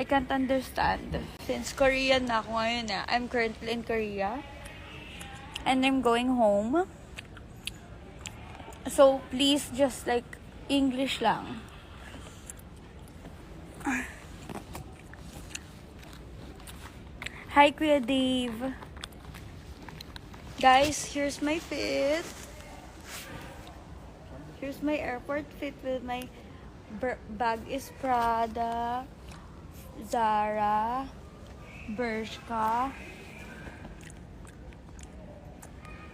I can't understand. Since Korean na ako ngayon I'm currently in Korea. And I'm going home. So, please just like English lang. Hi, Kuya Dave. Guys, here's my fit. Here's my airport fit with my bag is Prada, Zara, Bershka.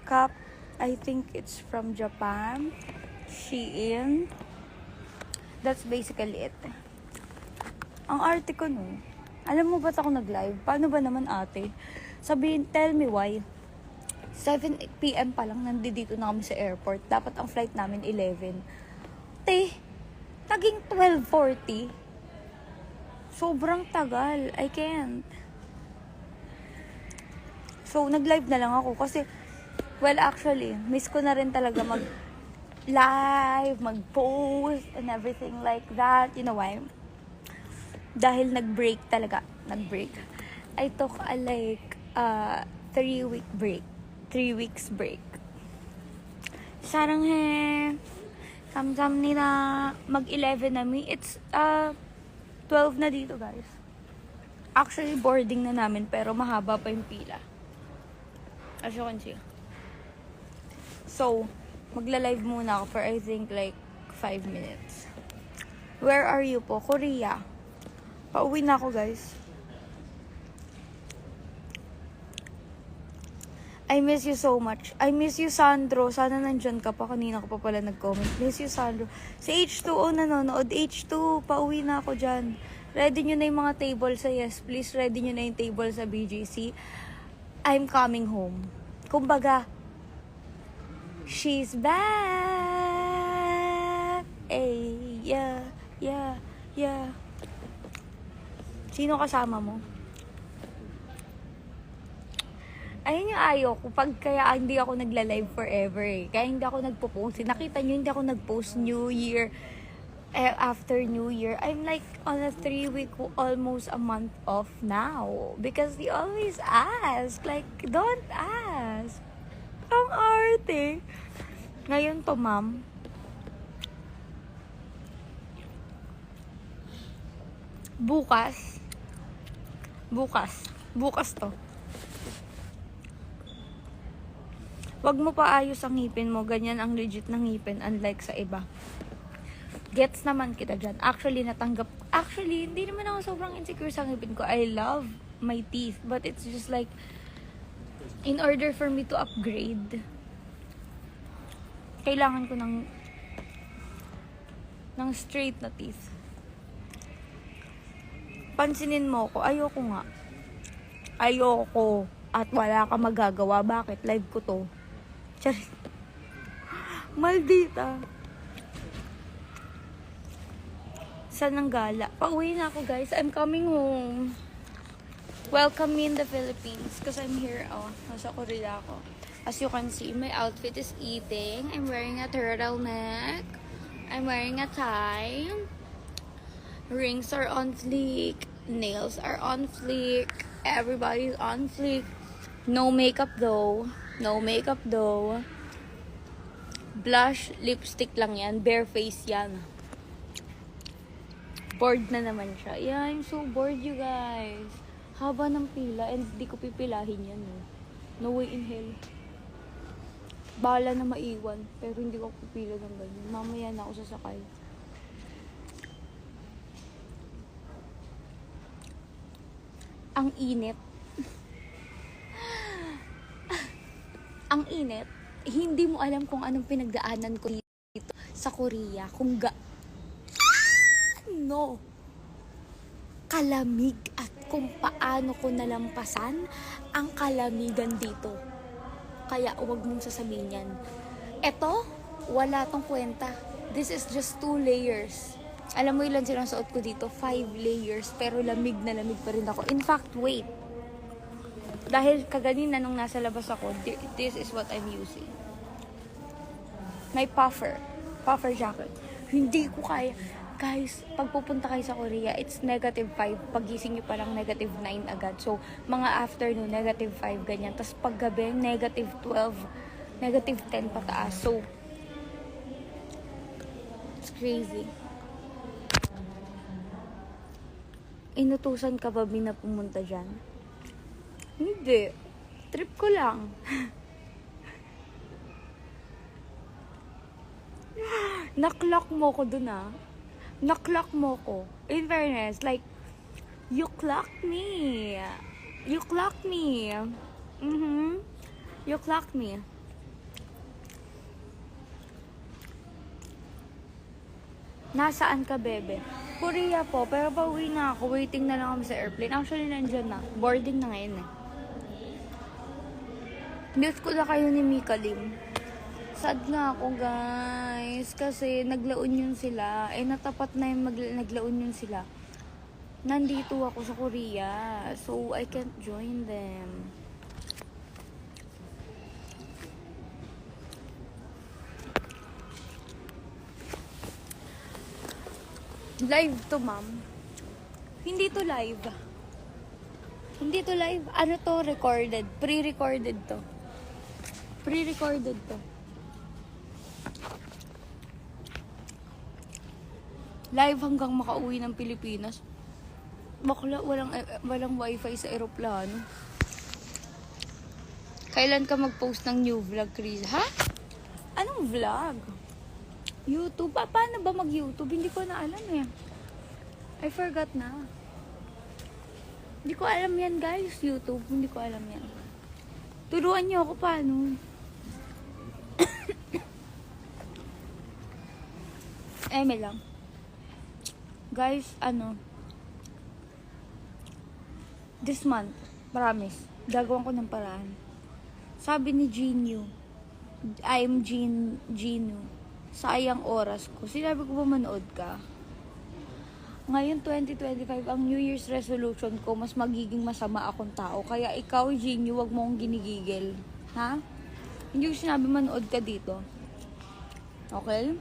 Cup, I think it's from Japan. Shein. That's basically it. Ang arte ko no. Alam mo ba't ako nag-live? Paano ba naman ate? Sabihin, tell me why. 7 PM pa lang nandito na kami sa airport. Dapat ang flight namin 11. Naging 12:40. Sobrang tagal. I can't. So, nag-live na lang ako kasi well, actually, miss ko na rin talaga mag-live, mag-post, and everything like that. You know why? Dahil nag-break talaga. Nag-break. I took a 3-week break. 3 weeks break. 사랑해. 감사합니다. Mag-11 na mi. It's 12 na dito, guys. Actually, boarding na namin, pero mahaba pa yung pila. As you can see. So, magla-live muna ako for I think like 5 minutes. Where are you po? Korea. Pauwi na ako, guys. I miss you so much. I miss you, Sandro. Sana nandyan ka pa. Kanina ka pa pala nag-comment. Miss you, Sandro. Si H2O nanonood. H2, pauwi na ako dyan. Ready nyo na yung mga table sa Yes Please. Ready nyo na yung table sa BGC. I'm coming home. Kumbaga, she's back. Hey, yeah. Sino kasama mo? Ayun yung ayoko. Kaya hindi ako nagla-live forever eh. Kaya hindi ako nagpo-post. Nakita nyo, hindi ako nag-post New Year. After New Year, I'm like on a 3-week, almost a month off now. Because they always ask. Like, don't ask. Ang arte. Ngayon to, ma'am. Bukas to. Wag mo pa ayos ang ngipin mo. Ganyan ang legit na ngipin. Unlike sa iba. Gets naman kita dyan. Actually, hindi naman ako sobrang insecure sa ngipin ko. I love my teeth. But it's just like, in order for me to upgrade, kailangan ko ng straight na teeth. Pansinin mo ko, ayoko nga. Ayoko. At wala ka magagawa. Bakit? Live ko to. Charit. Maldita. Saan ang gala? Pauwi na ako, guys. I'm coming home. Welcome me in the Philippines. Because I'm here, nasa Korea ako. As you can see, my outfit is eating. I'm wearing a turtleneck. I'm wearing a tie. Rings are on fleek. Nails are on fleek. Everybody's on fleek. No makeup though. Blush, lipstick lang yan. Bare face yan. Bored na naman siya. Yeah, I'm so bored, you guys. Haba ng pila and di ko pipilahin yan. No way in hell. Bahala na maiwan. Pero hindi ko pipila ng ganyan. Mamaya na ako sasakay. Ang init. Ang init. Hindi mo alam kung anong pinagdaanan ko dito sa Korea. Kung kalamig at kung paano ko nalampasan ang kalamigan dito. Kaya huwag mong sasabihin yan. Eto, wala tong kwenta. This is just 2 layers. Alam mo ilan sinusuot ko dito? 5 layers. Pero lamig na lamig pa rin ako. In fact, wait. Dahil kaganina nung nasa labas ako, this is what I'm using. My puffer jacket. Hindi ko kaya. Guys, pag pupunta kayo sa Korea, it's -5. Pagising nyo pa lang -9 agad. So, mga afternoon, -5, ganyan. Tapos paggabi, -12, -10 pataas. So, it's crazy. Inutusan ka ba na pumunta dyan? Hindi. Trip ko lang. Naklock mo ko dun Naklock mo ko. In fairness, like, you clocked me. You clocked me. You clocked me. Nasaan ka, bebe? Korea po, pero pauwi na ako. Waiting na lang kami sa airplane. Actually, nandyan na. Boarding na ngayon eh. News ko na kayo ni Mika Lim. Sad nga ako, guys. Kasi naglaon yun sila. Natapat na yung naglaon yun sila. Nandito ako sa Korea. So, I can't join them. Live to, ma'am. Hindi to live. Hindi to live. Ano to? Recorded. Pre-recorded to. Pre-recorded to. Live hanggang makauwi ng Pilipinas. Bakla, walang wifi sa eroplano. Kailan ka mag-post ng new vlog, Chris? Ha? Anong vlog? YouTube? Paano ba mag-YouTube? Hindi ko na alam eh. I forgot na. Hindi ko alam yan, guys. YouTube. Hindi ko alam yan. Turuan niyo ako paano. Eme lang. Guys, this month, promise, gagawin ko ng paraan. Sabi ni Ginu, I'm Ginu, sayang oras ko. Sinabi ko ba manood ka? Ngayon, 2025, ang New Year's resolution ko, mas magiging masama akong tao. Kaya ikaw, Ginu, wag mo akong ginigigil. Ha? Hindi ko sinabi manood ka dito. Okay?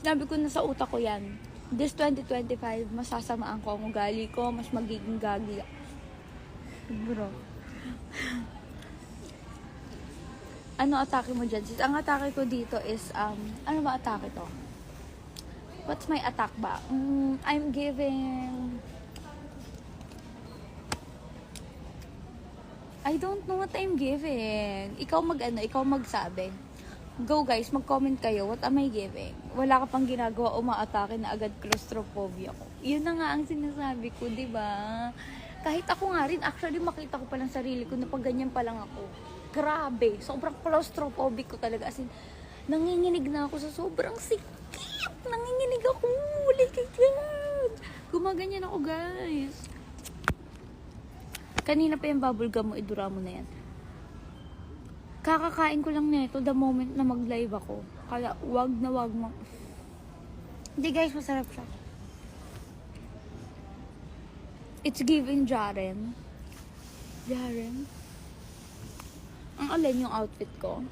Sinabi ko na sa utak ko yan. This 2025, masasamaan ko ang ugali ko, mas magiging gagi. Bro. Ano atake mo dyan, sis? Ang atake ko dito is, ano ba atake to? What's my attack ba? I'm giving... I don't know what I'm giving. Ikaw magsabi. Go guys, mag-comment kayo. What am I giving? Wala ka pang ginagawa, umaatake na agad claustrophobia ko. Yun na nga ang sinasabi ko, di ba? Kahit ako nga rin, actually makita ko pa lang sarili ko na pag ganyan pa lang ako. Grabe, sobrang claustrophobic ko talaga. As in, nanginginig na ako sa sobrang sikip. Nanginginig ako. Like God. Gumaganyan ako, guys. Kanina pa yung bubble gum mo, idura mo na yan. Kakakain ko lang nito the moment na mag-live ako. Kaya wag mo. Hindi guys, masarap siya. It's giving Jaren. Jaren? Ang alin yung outfit ko.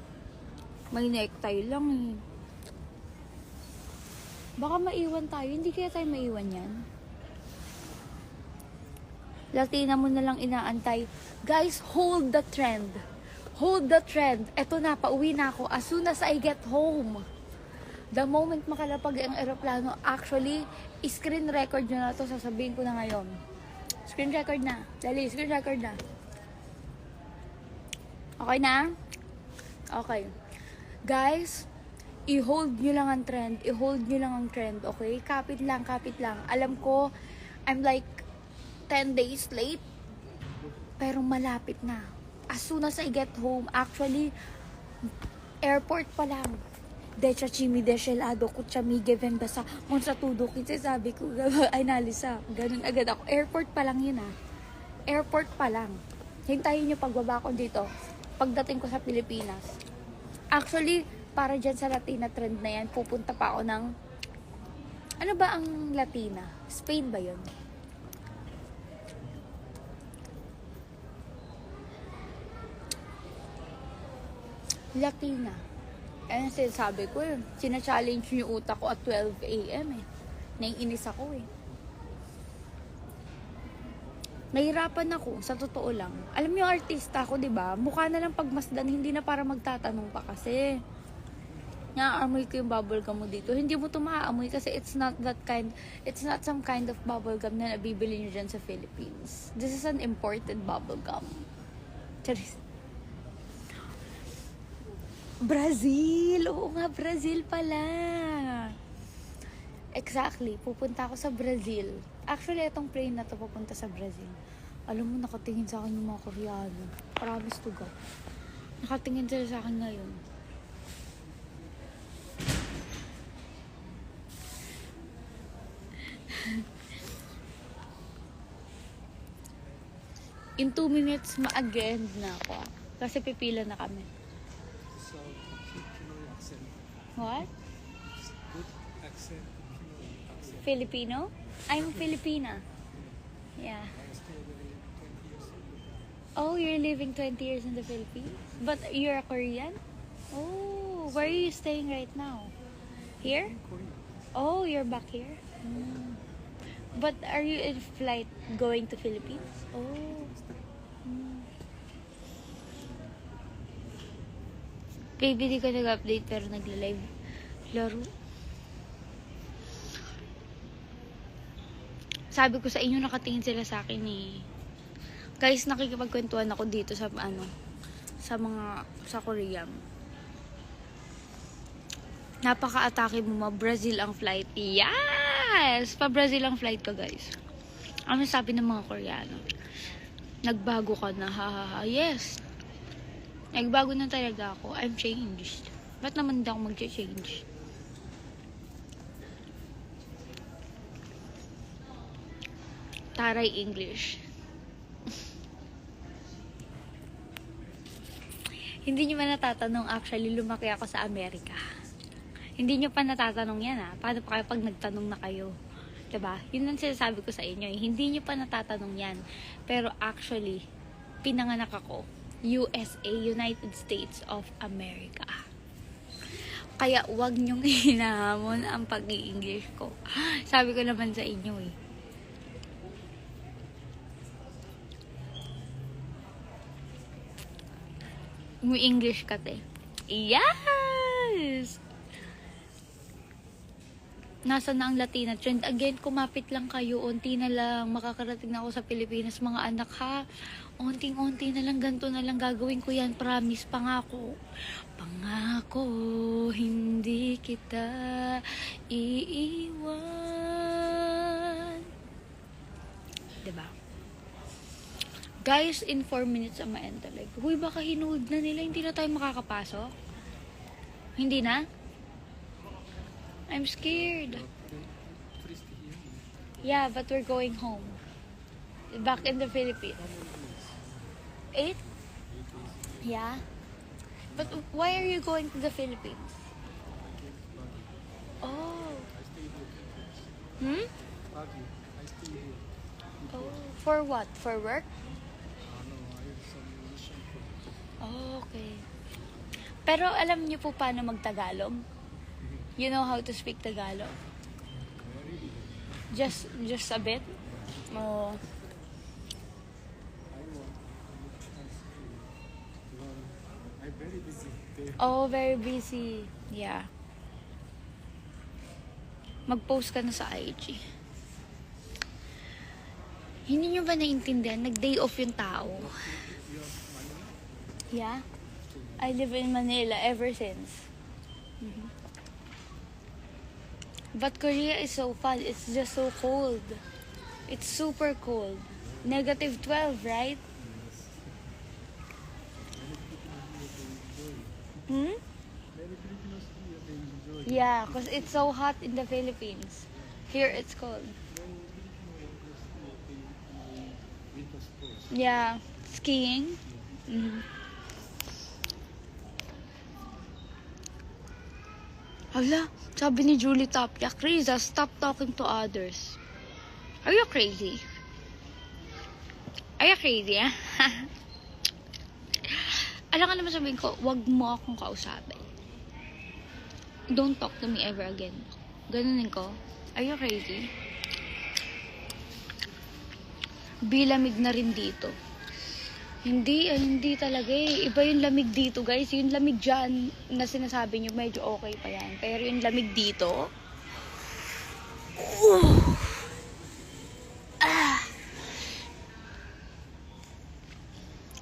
May necktie lang eh. Baka maiwan tayo. Hindi kaya tayo maiwan yan. Latina mo na lang inaantay. Guys, hold the trend. Hold the trend. Eto na, pauwi na ako. As soon as I get home. The moment makalapag ang eroplano, actually, screen record nyo na to. Sasabihin ko na ngayon. Screen record na. Dali, screen record na. Okay na? Okay. Guys, i-hold nyo lang ang trend. I-hold nyo lang ang trend, okay? Kapit lang, kapit lang. Alam ko, I'm like 10 days late. Pero malapit na. As soon as I get home, actually, airport pa lang. Decha chimi deshelado ko chamige venda sa sa tudo kasi sabi ko ay nalisa. Ganun agad ako. Airport pa lang yun Airport pa lang. Hintayin niyo pagbaba ko dito. Pagdating ko sa Pilipinas. Actually, para dyan sa Latina trend na yan, pupunta pa ako ng ano ba ang Latina? Spain ba yun? Latina. Ayun ang sinasabi ko eh. Sina-challenge yung utak ko at 12 a.m. eh. Naiinis ako eh. Nahirapan ako, sa totoo lang. Alam niyo, artista ako, di ba? Mukha na lang pagmasdan, hindi na para magtatanong pa kasi. Naaamoy ko yung bubblegum mo dito. Hindi mo ito maaamoy kasi it's not some kind of bubblegum na nabibili nyo dyan sa Philippines. This is an imported bubblegum. Charis. Brazil! Oo nga, Brazil pala. Exactly. Pupunta ako sa Brazil. Actually, itong plane na to pupunta sa Brazil. Alam mo, nakatingin sa akin yung mga Koreano. Promise to God. Nakatingin sila sa akin ngayon. In 2 minutes, ma-agend na ako. Kasi pipila na kami. So, Pinoy accent. What? Good accent. Pinoy accent. Filipino? I'm Filipina. Yeah. I was still living 20 years ago. Oh, you're living 20 years in the Philippines? But you're a Korean? Oh, where are you staying right now? Here? In Korea. Oh, you're back here? Mm. But are you in flight going to Philippines? Oh. Mm. Baby, di ka nag-update pero nagla-live laro. Sabi ko sa inyo, nakatingin sila sa akin eh. Guys, nakikipagkwentuhan ako dito sa sa Korean. Napaka-atake mo, Brazil ang flight. Yes! Pa-Brazil ang flight ko, guys. Ano sabi ng mga Koreano? Nagbago ka na, ha ha ha. Yes! Nagbago na talaga ako. I'm changed. Ba't naman hindi ako mag-change? Taray English. Hindi nyo ba natatanong, actually, lumaki ako sa Amerika. Hindi nyo pa natatanong yan, ha? Paano pa kayo pag nagtanong na kayo? Diba? Yun ang sinasabi ko sa inyo, eh. Hindi nyo pa natatanong yan. Pero actually, pinanganak ako. USA, United States of America. Kaya wag nyong hinahamon ang pag-i-English ko. Sabi ko naman sa inyo, eh. Mo English ka, te. Yes! Nasa na ang Latina trend? Again, kumapit lang kayo. Unti na lang. Makakarating na ako sa Pilipinas, mga anak, ha? Unting-unti na lang. Ganto na lang gagawin ko yan. Promise. Pangako. Pangako, hindi kita iiwan. Diba? Guys, in 4 minutes ang ma-end talaga. Huy, baka hinood na nila. Hindi na tayo makakapasok. Hindi na? I'm scared. Yeah, but we're going home. Back in the Philippines. 8? Yeah. But why are you going to the Philippines? Oh. Hmm? I stay here. Oh. For what? For work? No, I have some mission for Oh, okay. Pero alam niyo po paano mag-Tagalog? You know how to speak Tagalog? Just a bit? Oh. I'm very busy there. Oh, very busy. Yeah. Mag-post ka na sa IG. Hindi nyo ba naiintindihan? Nag-day off yung tao. Yeah. I live in Manila ever since. Mhm. But Korea is so fun. It's just so cold. It's super cold. -12, right? Hmm? Many Filipinos here, they enjoy. Yeah, because it's so hot in the Philippines. Here it's cold. Many Filipinos they winter sports. Yeah, skiing. Mhm. Hala, sabi ni Julie Tapia, Kriza, stop talking to others. Are you crazy? Are you crazy, ah? Alam ka naman sabihin ko, wag mo akong kausapin. Don't talk to me ever again. Ganunin ko. Are you crazy? Bilamig na rin dito. Hindi talaga eh. Iba yung lamig dito, guys. Yung lamig dyan na sinasabi nyo, medyo okay pa yan. Pero yung lamig dito,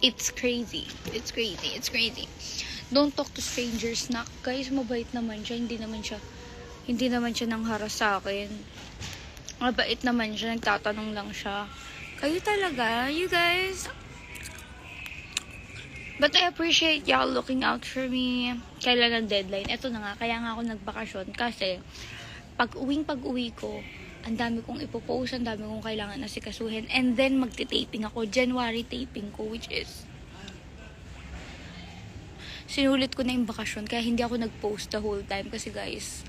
it's crazy. It's crazy. It's crazy. Don't talk to strangers na. Guys, mabait naman siya. Hindi naman siya nang haras sa akin. Mabait naman siya. Nagtatanong lang siya. Kayo talaga, you guys. But I appreciate y'all looking out for me. Kailan ang deadline? Ito na nga, kaya nga ako nagbakasyon. Kasi, pag-uwi ko, ang dami kong ipopost, ang dami kong kailangan asikasuhin. And then, magti-taping ako. January taping ko, which is, sinulit ko na yung bakasyon. Kaya hindi ako nag-post the whole time. Kasi guys,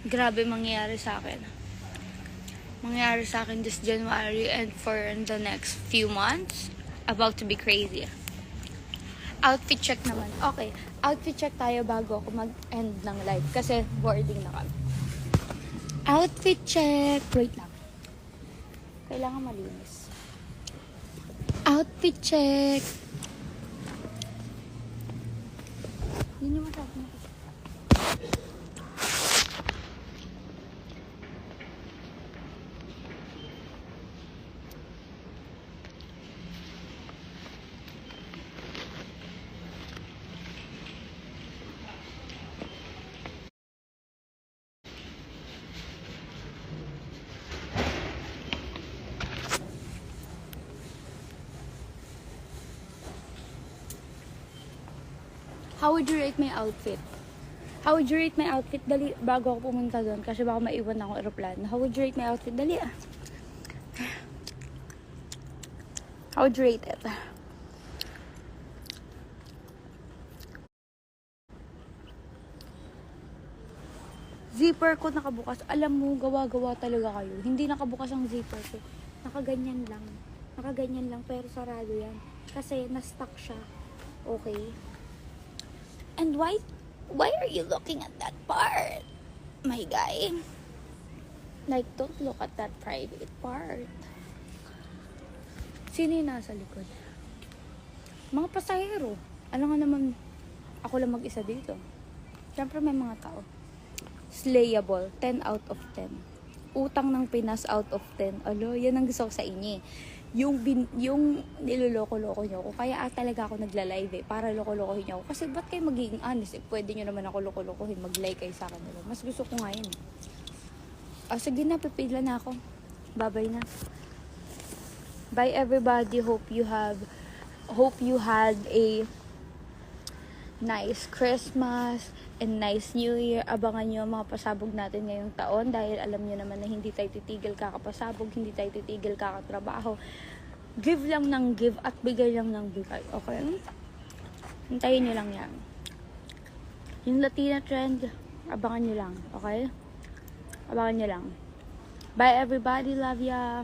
grabe mangyayari sa akin. Mangyayari sa akin this January and for the next few months. About to be crazy. Outfit check naman. Okay, outfit check tayo bago ako mag-end ng live. Kasi boarding na kami. Outfit check. Wait lang. Kailangan malinis. Outfit check. Yun yung masabi na. How would you rate my outfit? How would you rate my outfit? Dali, bago ako pumunta doon kasi baka maiwan akong aeroplano. How would you rate my outfit? Dali ah. How would you rate it? Zipper ko nakabukas. Alam mo, gawa-gawa talaga kayo. Hindi nakabukas ang zipper ko. Nakaganyan lang. Nakaganyan lang pero sarado yan. Kasi na-stuck siya. Okay. And why are you looking at that part, my guy? Like, don't look at that private part. Sino yung nasa likod? Mga pasahero. Alam nga naman, ako lang mag-isa dito. Siyempre may mga tao. Slayable, 10 out of 10. Utang ng Pinas out of 10. Alo, yan ang gusto ko sa inyo. Yung niloloko-loko nyo ko. Kaya talaga ako nagla-live para loko-lokohin nyo ako. Kasi ba't kayo magiging honest? Pwede nyo naman ako loko-lokohin. Mag-like kayo sa akin. Mas gusto ko nga yun. Sige na, pipila na ako. Bye-bye na. Bye everybody. Hope you had a nice Christmas and nice New Year. Abangan nyo mga pasabog natin ngayong taon dahil alam nyo naman na hindi tayo titigil kakapasabog, hindi tayo titigil kakatrabaho. Give lang ng give at bigay lang ng bigay. Okay? Hintayin nyo lang yan. Yung Latina trend, abangan nyo lang. Okay? Abangan nyo lang. Bye everybody. Love ya.